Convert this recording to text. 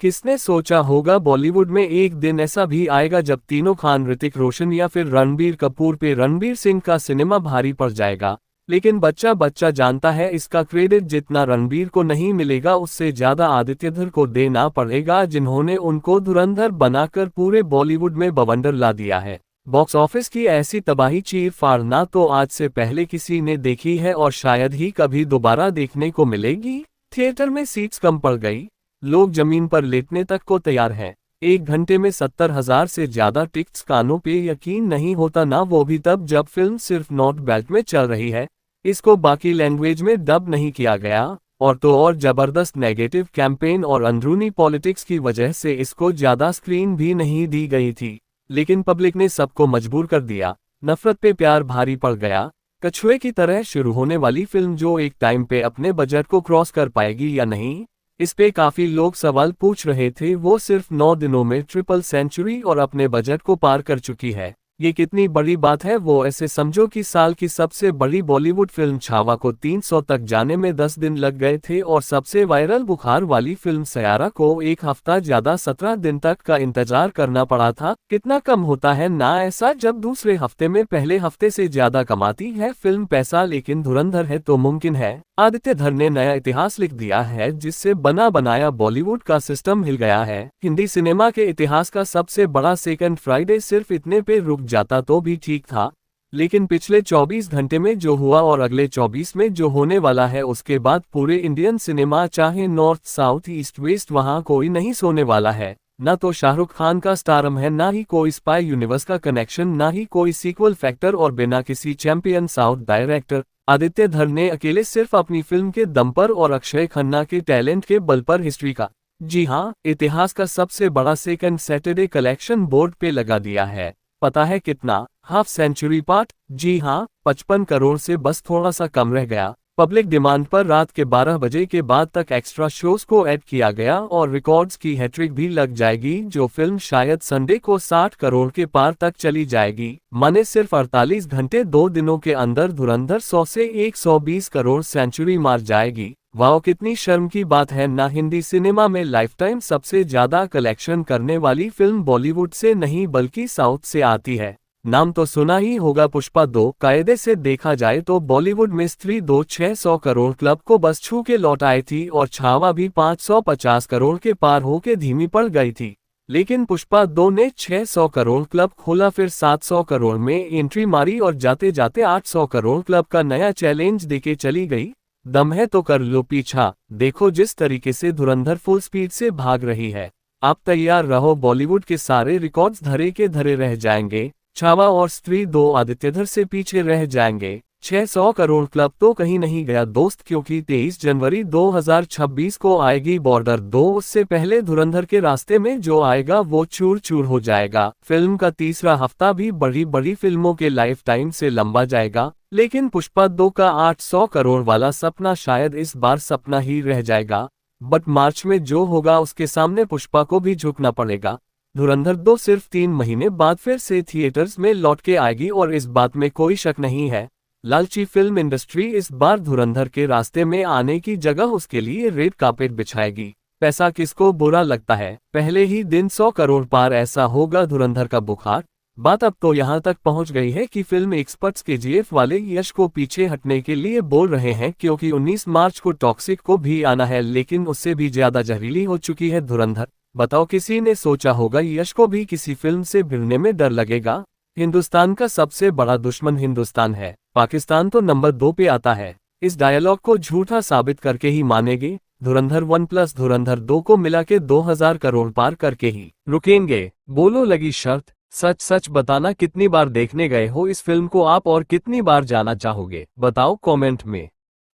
किसने सोचा होगा बॉलीवुड में एक दिन ऐसा भी आएगा जब तीनों खान ऋतिक रोशन या फिर रणबीर कपूर पे रणबीर सिंह का सिनेमा भारी पड़ जाएगा। लेकिन बच्चा बच्चा जानता है इसका क्रेडिट जितना रणबीर को नहीं मिलेगा उससे ज्यादा आदित्य धर को देना पड़ेगा, जिन्होंने उनको धुरंधर बनाकर पूरे बॉलीवुड में बवंडर ला दिया है। बॉक्स ऑफिस की ऐसी तबाही चीर फाड़ना तो आज से पहले किसी ने देखी है और शायद ही कभी दोबारा देखने को मिलेगी। थिएटर में सीट्स कम पड़ गई, लोग जमीन पर लेटने तक को तैयार हैं। 1 घंटे में 70,000 से ज्यादा टिकट्स, कानों पे यकीन नहीं होता ना, वो भी तब जब फिल्म सिर्फ नॉर्थ बेल्ट में चल रही है। इसको बाकी लैंग्वेज में डब नहीं किया गया, और तो और जबरदस्त नेगेटिव कैंपेन और अंदरूनी पॉलिटिक्स की वजह से इसको ज्यादा स्क्रीन भी नहीं दी गई थी। लेकिन पब्लिक ने सबको मजबूर कर दिया, नफरत पे प्यार भारी पड़ गया। कछुए की तरह शुरू होने वाली फिल्म जो एक टाइम पे अपने बजट को क्रॉस कर पाएगी या नहीं, इस पे काफी लोग सवाल पूछ रहे थे। वो सिर्फ 9 दिनों में ट्रिपल सेंचुरी और अपने बजट को पार कर चुकी है। ये कितनी बड़ी बात है वो ऐसे समझो कि साल की सबसे बड़ी बॉलीवुड फिल्म छावा को 300 तक जाने में 10 दिन लग गए थे और सबसे वायरल बुखार वाली फिल्म सयारा को 1 हफ्ता ज्यादा 17 दिन तक का इंतजार करना पड़ा था। कितना कम होता है ना ऐसा जब दूसरे हफ्ते में पहले हफ्ते से ज्यादा कमाती है फिल्म पैसा। लेकिन धुरंधर है तो मुमकिन है। आदित्य धर ने नया इतिहास लिख दिया है जिससे बना बनाया बॉलीवुड का सिस्टम हिल गया है। हिंदी सिनेमा के इतिहास का सबसे बड़ा सेकंड फ्राइडे सिर्फ इतने पे रुक जाता तो भी ठीक था, लेकिन पिछले 24 घंटे में जो हुआ और अगले 24 में जो होने वाला है उसके बाद पूरे इंडियन सिनेमा चाहे नॉर्थ साउथ ईस्ट वेस्ट वहां कोई नहीं सोने वाला है। ना तो शाहरुख खान का स्टारम है, ना ही कोई स्पाई यूनिवर्स का कनेक्शन, ना ही कोई सीक्वल फैक्टर और बिना किसी चैंपियन साउथ डायरेक्टर आदित्य धर ने अकेले सिर्फ अपनी फिल्म के दम पर और अक्षय खन्ना के टैलेंट के बल पर हिस्ट्री का, जी हाँ, इतिहास का सबसे बड़ा सेकंड सैटरडे कलेक्शन बोर्ड पे लगा दिया है। पता है कितना? हाफ सेंचुरी पार्ट, जी हाँ, 55 करोड़ से बस थोड़ा सा कम रह गया। पब्लिक डिमांड पर रात के 12 बजे के बाद तक एक्स्ट्रा शोज को ऐड किया गया और रिकॉर्ड्स की हैट्रिक भी लग जाएगी। जो फिल्म शायद संडे को 60 करोड़ के पार तक चली जाएगी। माने सिर्फ 48 घंटे 2 दिनों के अंदर धुरंधर 100 से 120 करोड़ सेंचुरी मार जाएगी। वाह, कितनी शर्म की बात है ना। हिंदी सिनेमा में लाइफटाइम सबसे ज्यादा कलेक्शन करने वाली फिल्म बॉलीवुड से नहीं बल्कि साउथ से आती है। नाम तो सुना ही होगा पुष्पा 2। कायदे से देखा जाए तो बॉलीवुड में स्त्री 2 600 करोड़ क्लब को बस छू के लौट आई थी और छावा भी 550 करोड़ के पार होके धीमी पड़ गई थी। लेकिन पुष्पा 2 ने 600 करोड़ क्लब खोला, फिर 700 करोड़ में एंट्री मारी और जाते जाते 800 करोड़ क्लब का नया चैलेंज देके चली गई। दम है तो कर लो पीछा, देखो जिस तरीके से धुरंधर फुल स्पीड से भाग रही है। आप तैयार रहो, बॉलीवुड के सारे रिकॉर्ड्स धरे के धरे रह जाएंगे। छावा और स्त्री 2 आदित्य धर से पीछे रह जाएंगे। 600 करोड़ क्लब तो कहीं नहीं गया दोस्त, क्योंकि 23 जनवरी 2026 को आएगी बॉर्डर 2। उससे पहले धुरंधर के रास्ते में जो आएगा वो चूर चूर हो जाएगा। फिल्म का तीसरा हफ्ता भी बड़ी बड़ी फिल्मों के लाइफ टाइम से लंबा जाएगा, लेकिन पुष्पा 2 का 800 करोड़ वाला सपना शायद इस बार सपना ही रह जाएगा। बट मार्च में जो होगा उसके सामने पुष्पा को भी झुकना पड़ेगा। धुरंधर 2 सिर्फ 3 महीने बाद फिर से थिएटर्स में लौट के आएगी और इस बात में कोई शक नहीं है। लालची फिल्म इंडस्ट्री इस बार धुरंधर के रास्ते में आने की जगह उसके लिए रेड कार्पेट बिछाएगी। पैसा किसको बुरा लगता है, पहले ही दिन 100 करोड़ पार ऐसा होगा धुरंधर का बुखार। बात अब तो यहाँ तक पहुँच गई है कि फिल्म एक्सपर्ट्स केजीएफ वाले यश को पीछे हटने के लिए बोल रहे हैं, क्योंकि 19 मार्च को टॉक्सिक को भी आना है, लेकिन उससे भी ज्यादा जहरीली हो चुकी है धुरंधर। बताओ, किसी ने सोचा होगा यश को भी किसी फिल्म से भिड़ने में डर लगेगा? हिंदुस्तान का सबसे बड़ा दुश्मन हिंदुस्तान है, पाकिस्तान तो नंबर 2 पे आता है। इस डायलॉग को झूठा साबित करके ही मानेंगे। धुरंधर 1 प्लस धुरंधर 2 को मिला के 2000 करोड़ पार करके ही रुकेंगे। बोलो लगी शर्त, सच सच बताना कितनी बार देखने गए हो इस फिल्म को आप और कितनी बार जाना चाहोगे, बताओ कमेंट में।